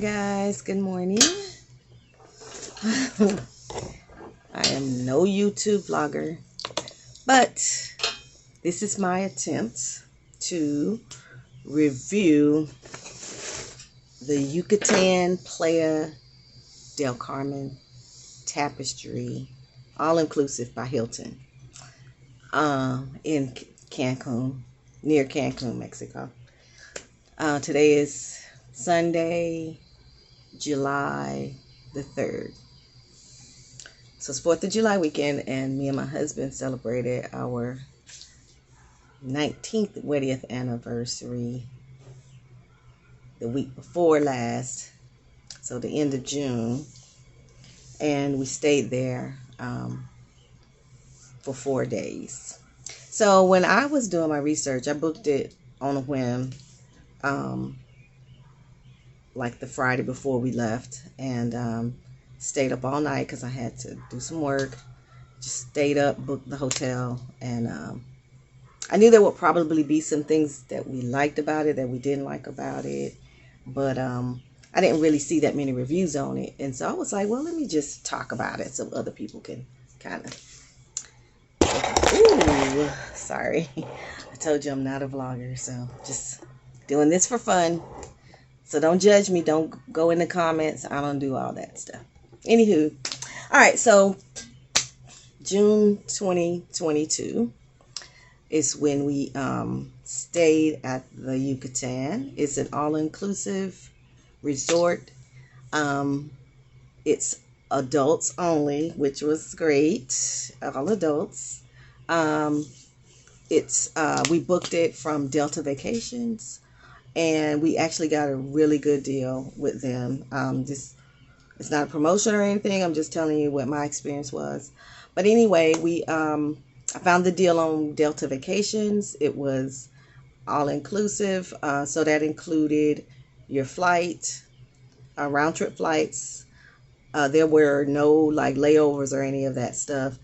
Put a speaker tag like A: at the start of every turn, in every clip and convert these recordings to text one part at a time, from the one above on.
A: guys, good morning. I am no YouTube vlogger, but this is my attempt to review the Yucatan Playa del Carmen Tapestry, all-inclusive by Hilton, in Cancun, near Cancun, Mexico. Today is Sunday, July the 3rd. So it's 4th of July weekend, and me and my husband celebrated our 19th wedding anniversary the week before last, so the end of June, and we stayed there for 4 days. So when I was doing my research, I booked it on a whim, like the Friday before we left, and stayed up all night because I had to do some work. Just stayed up, booked the hotel, and I knew there would probably be some things that we liked about it, that we didn't like about it, but I didn't really see that many reviews on it, and so I was like, well, let me just talk about it so other people can kind of... Ooh, sorry. I told you I'm not a vlogger, so just doing this for fun. So don't judge me. Don't go in the comments. I don't do all that stuff. Anywho, all right, so June 2022 is when we stayed at the Yucatan. It's an all-inclusive resort. It's adults only, which was great. All adults. We booked it from Delta Vacations, and we actually got a really good deal with them. It's not a promotion or anything. I'm just telling you what my experience was. But anyway, I found the deal on Delta Vacations. It was all-inclusive, so that included your flight, round-trip flights. There were no like layovers or any of that stuff.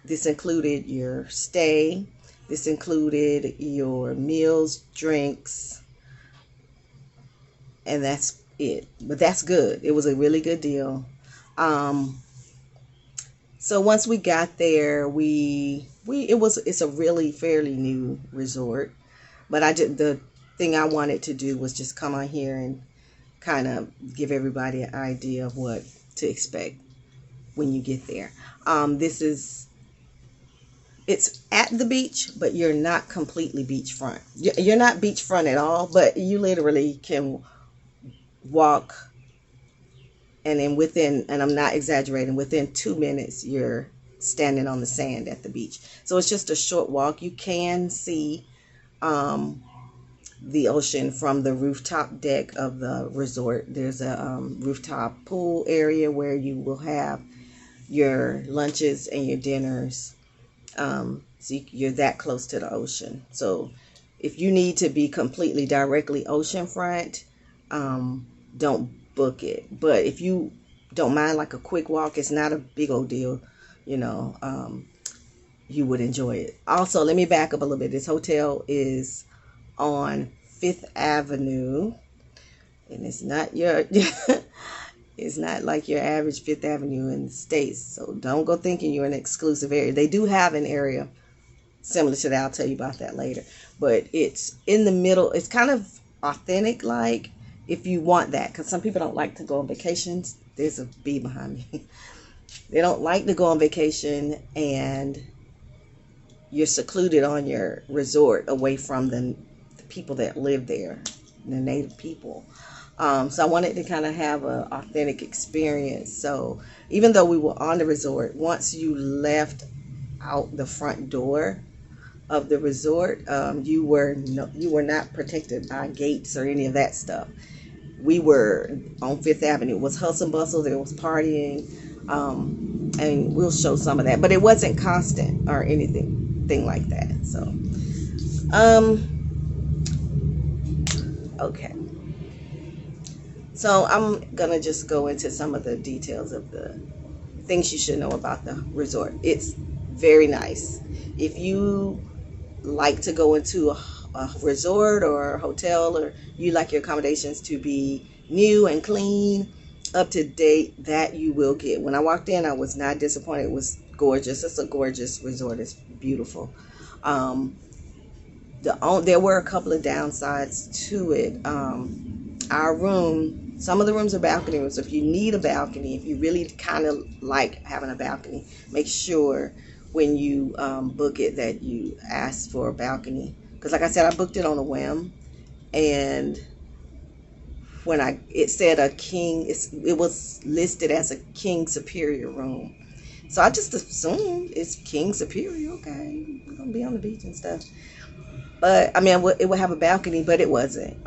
A: This included your stay. This included your meals, drinks, and that's it. But that's good. It was a really good deal. So once we got there, it's a really fairly new resort, but the thing I wanted to do was just come on here and kind of give everybody an idea of what to expect when you get there. It's at the beach, but you're not completely beachfront. You're not beachfront at all, but you literally can walk, and then and I'm not exaggerating, within 2 minutes you're standing on the sand at the beach. So it's just a short walk. You can see the ocean from the rooftop deck of the resort. There's a rooftop pool area where you will have your lunches and your dinners. So you're that close to the ocean. So if you need to be completely directly oceanfront, don't book it. But if you don't mind like a quick walk, it's not a big old deal, you would enjoy it. Also, let me back up a little bit. This hotel is on 5th Avenue, and it's not your it's not like your average 5th Avenue in the States. So don't go thinking you're in an exclusive area. They do have an area similar to that. I'll tell you about that later. But it's in the middle. It's kind of authentic, like, if you want that, because some people don't like to go on vacations. There's a bee behind me. They don't like to go on vacation and you're secluded on your resort away from the people that live there, the native people. So I wanted to kind of have an authentic experience. So even though we were on the resort, once you left out the front door of the resort, you were not protected by gates or any of that stuff. We were on 5th Avenue. It was hustle and bustle. There was partying, and we'll show some of that. But it wasn't constant or anything like that. So, okay. So I'm gonna just go into some of the details of the things you should know about the resort. It's very nice. If you like to go into a resort or a hotel, or you like your accommodations to be new and clean, up to date, that you will get. When I walked in, I was not disappointed. It was gorgeous. It's a gorgeous resort. It's beautiful. Um, there were a couple of downsides to it. Our room, some of the rooms are balcony rooms. So if you need a balcony, if you really kind of like having a balcony, make sure when you book it that you ask for a balcony. Because like I said, I booked it on a whim, and when it said a king, it was listed as a king superior room. So I just assumed it's king superior. Okay, we're gonna be on the beach and stuff. But I mean, it would have a balcony, but it wasn't.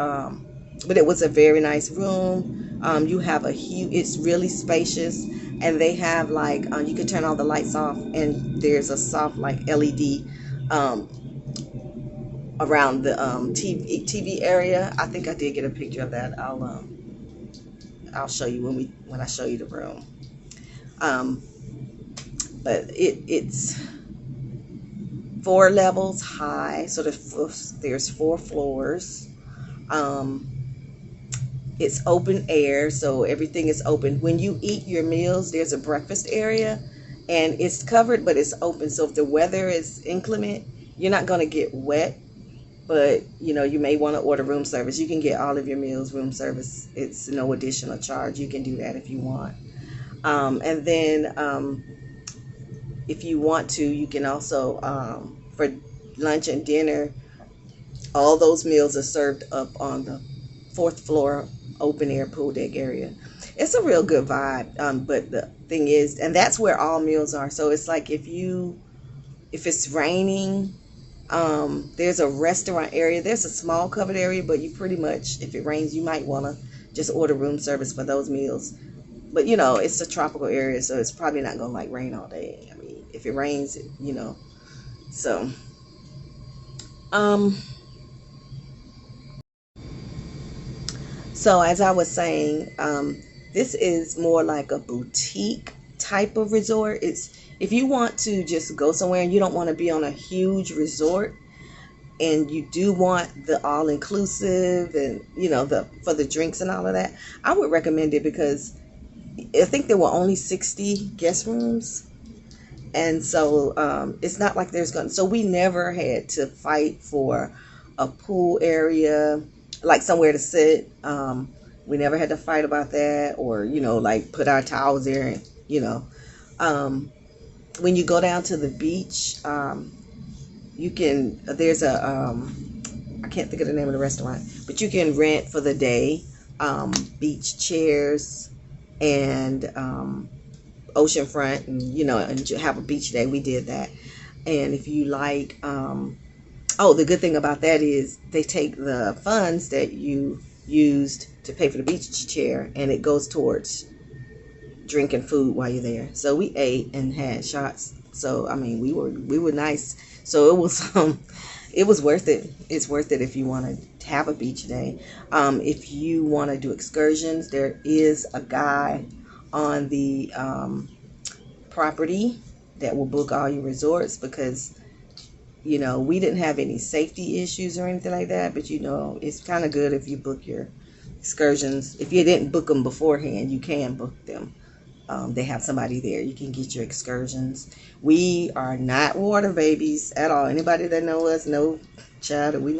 A: But it was a very nice room. You have a huge. It's really spacious, and they have like you can turn all the lights off, and there's a soft like LED um, around the TV area. I think I did get a picture of that. I'll show you when I show you the room. Um, but it's 4 levels high, so there's 4 floors. It's open air, so everything is open. When you eat your meals, there's a breakfast area, and it's covered, but it's open. So if the weather is inclement, you're not going to get wet, but you may want to order room service. You can get all of your meals room service. It's no additional charge. You can do that if you want. And then if you want to, you can also for lunch and dinner, all those meals are served up on the 4th floor open air pool deck area. It's a real good vibe. But the thing is, and that's where all meals are. So it's like if it's raining, there's a restaurant area. There's a small covered area, but you pretty much, if it rains, you might want to just order room service for those meals. But it's a tropical area, so it's probably not gonna like rain all day. I mean, if it rains, so so as I was saying, this is more like a boutique type of resort. It's if you want to just go somewhere and you don't want to be on a huge resort, and you do want the all inclusive and for the drinks and all of that, I would recommend it, because I think there were only 60 guest rooms, and so it's not like so we never had to fight for a pool area, like somewhere to sit. We never had to fight about that, or like put our towels there, and when you go down to the beach, there's I can't think of the name of the restaurant, but you can rent for the day beach chairs and oceanfront, and have a beach day. We did that. And if you like, the good thing about that is they take the funds that you used to pay for the beach chair, and it goes towards drinking food while you're there. So we ate and had shots. So I mean, we were nice. So it was worth it. It's worth it if you want to have a beach day. If you want to do excursions, there is a guy on the property that will book all your resorts, because we didn't have any safety issues or anything like that. But it's kind of good if you book your excursions. If you didn't book them beforehand, you can book them. They have somebody there. You can get your excursions. We are not water babies at all. Anybody that know us know, child, that we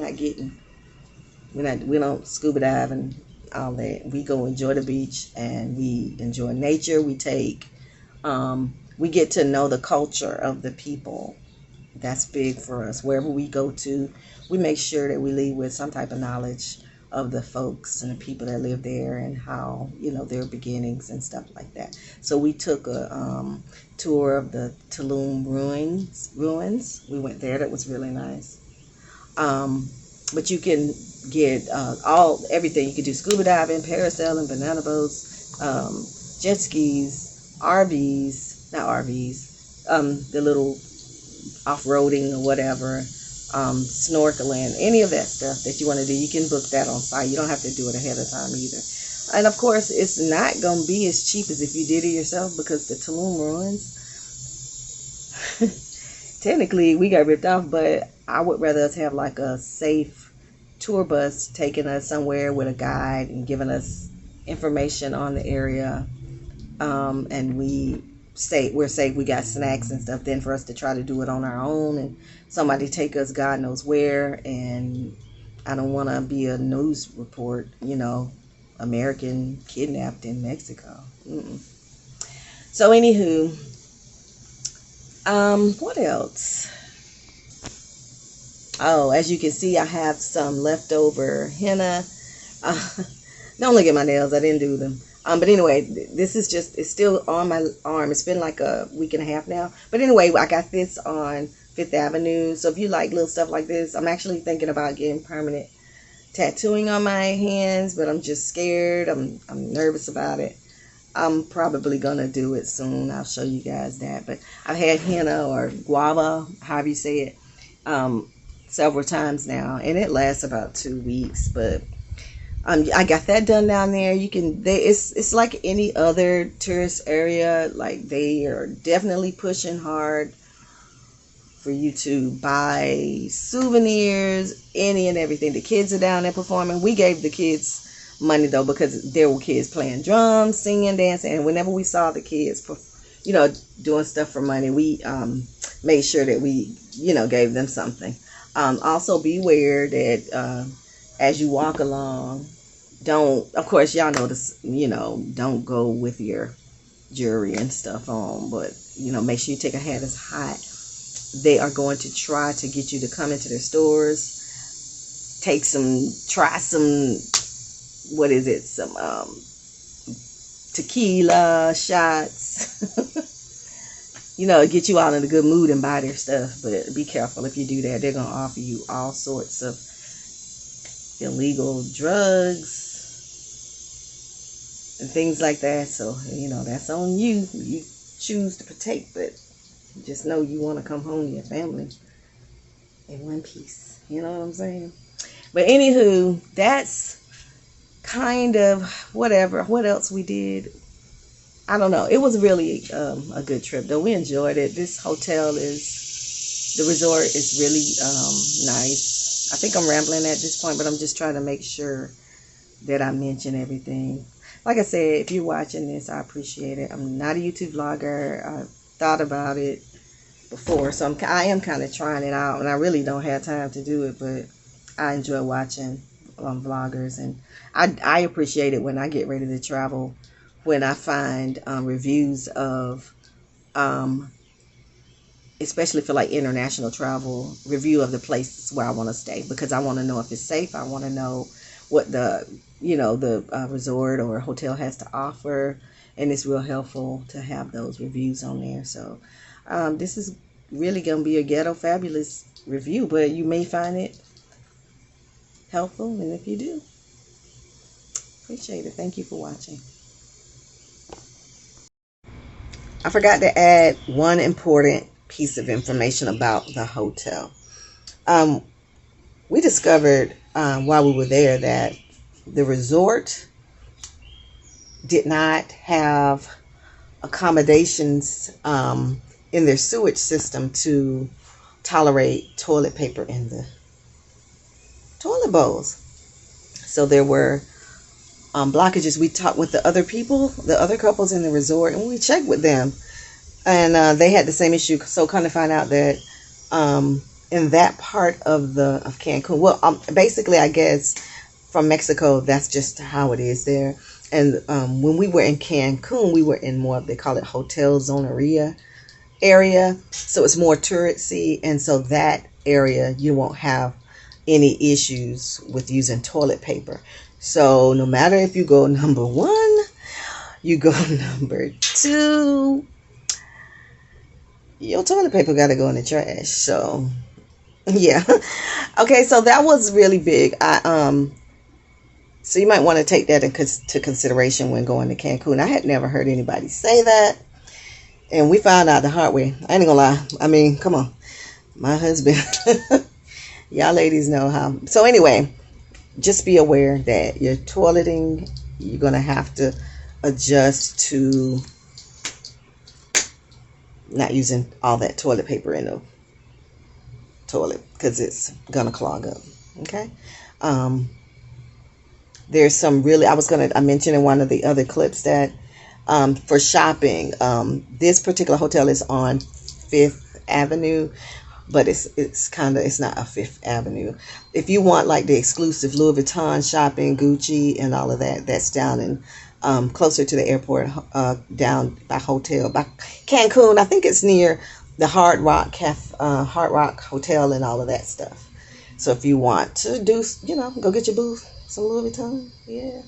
A: don't scuba dive and all that. We go enjoy the beach, and we enjoy nature. We get to know the culture of the people. That's big for us. Wherever we go to, we make sure that we leave with some type of knowledge of the folks and the people that live there, and how their beginnings and stuff like that. So we took a tour of the Tulum ruins. We went there. That was really nice. But you can get everything. You can do scuba diving, parasailing, banana boats, jet skis, RVs, not RVs, the little off-roading or whatever, snorkeling, any of that stuff that you want to do. You can book that on site. You don't have to do it ahead of time either. And of course, it's not going to be as cheap as if you did it yourself, because the Tulum ruins technically we got ripped off, but I would rather us have like a safe tour bus taking us somewhere with a guide and giving us information on the area. And we're safe, we got snacks and stuff, then for us to try to do it on our own and somebody take us God knows where. And I don't want to be a news report, American kidnapped in Mexico. Mm-mm. So anywho, what else? Oh, as you can see, I have some leftover henna. Don't look at my nails, I didn't do them. But anyway, this is it's still on my arm. It's been like a week and a half now. But anyway, I got this on Fifth Avenue. So if you like little stuff like this, I'm actually thinking about getting permanent tattooing on my hands, but I'm just scared. I'm nervous about it. I'm probably gonna do it soon. I'll show you guys that. But I've had henna or guava, however you say it, several times now, and it lasts about 2 weeks. But I got that done down there. It's like any other tourist area. Like, they are definitely pushing hard for you to buy souvenirs, any and everything. The kids are down there performing. We gave the kids money though, because there were kids playing drums, singing, dancing, and whenever we saw the kids doing stuff for money, we made sure that we gave them something. Also beware that as you walk along, of course y'all know this, don't go with your jewelry and stuff on, but make sure you take a hat that's hot. They are going to try to get you to come into their stores, try some, some tequila shots, get you all in a good mood and buy their stuff. But be careful if you do that. They're going to offer you all sorts of illegal drugs and things like that. So, that's on you. You choose to partake, but just know you want to come home to your family in one piece. You know what I'm saying? But anywho, that's kind of whatever. What else we did? I don't know. It was really a good trip, though. We enjoyed it. The resort is really nice. I think I'm rambling at this point, but I'm just trying to make sure that I mention everything. Like I said, if you're watching this, I appreciate it. I'm not a YouTube vlogger. I thought about it before, so I am kind of trying it out, and I really don't have time to do it, but I enjoy watching vloggers, and I appreciate it when I get ready to travel, when I find reviews of especially for like international travel, review of the places where I want to stay, because I want to know if it's safe. I want to know what the resort or hotel has to offer, and it's real helpful to have those reviews on there. So this is really gonna be a ghetto fabulous review, but you may find it helpful, and if you do, appreciate it. Thank you for watching. I forgot to add one important piece of information about the hotel. We discovered while we were there that the resort did not have accommodations in their sewage system to tolerate toilet paper in the toilet bowls. So there were blockages. We talked with the other couples in the resort, and we checked with them, and they had the same issue. So kind of find out that in that part of Cancun, well, basically, I guess from Mexico, that's just how it is there. And when we were in Cancun, we were in more of, they call it Hotel Zoneria area, so it's more touristy, and so that area you won't have any issues with using toilet paper. So no matter if you go number 1, you go number 2, your toilet paper got to go in the trash. So yeah. Okay, so that was really big. So you might want to take that into consideration when going to Cancun. I had never heard anybody say that, and we found out the hard way. I ain't gonna lie. I mean, come on, my husband. Y'all ladies know how. So anyway, just be aware that your toileting, you're gonna have to adjust to not using all that toilet paper in toilet because it's gonna clog up. Okay. Um, there's some really, I mentioned in one of the other clips that for shopping, this particular hotel is on Fifth Avenue, but it's not a Fifth Avenue. If you want like the exclusive Louis Vuitton shopping, Gucci, and all of that, that's down in closer to the airport, down by Cancun. I think it's near the Hard Rock Hotel, and all of that stuff. So if you want to do, go get your boo some Louis Vuitton, yeah,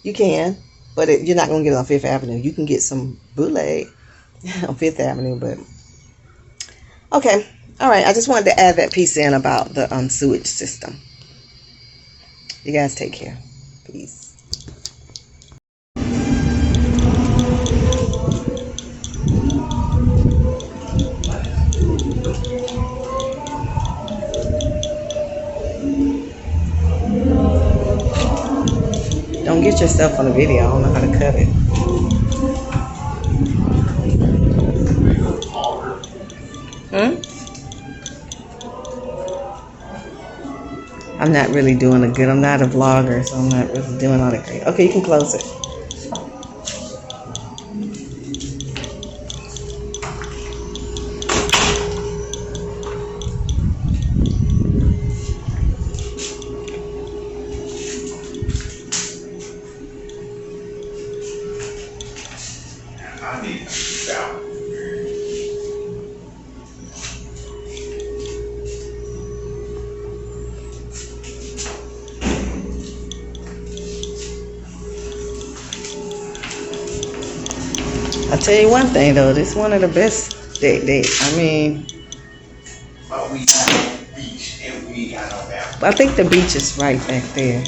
A: you can. But you're not gonna get it on Fifth Avenue. You can get some bootleg on Fifth Avenue, but okay. All right, I just wanted to add that piece in about the sewage system. You guys take care. Peace. Don't get yourself on the video. I don't know how to cut it. I'm not really doing a good. I'm not a vlogger, so I'm not really doing all that great. Okay, you can close it.
B: I need to shower.
A: I'll tell you one thing though, this is one of the best date. I mean,
B: But we got no beach and we got no bathroom.
A: I think the beach is right back there.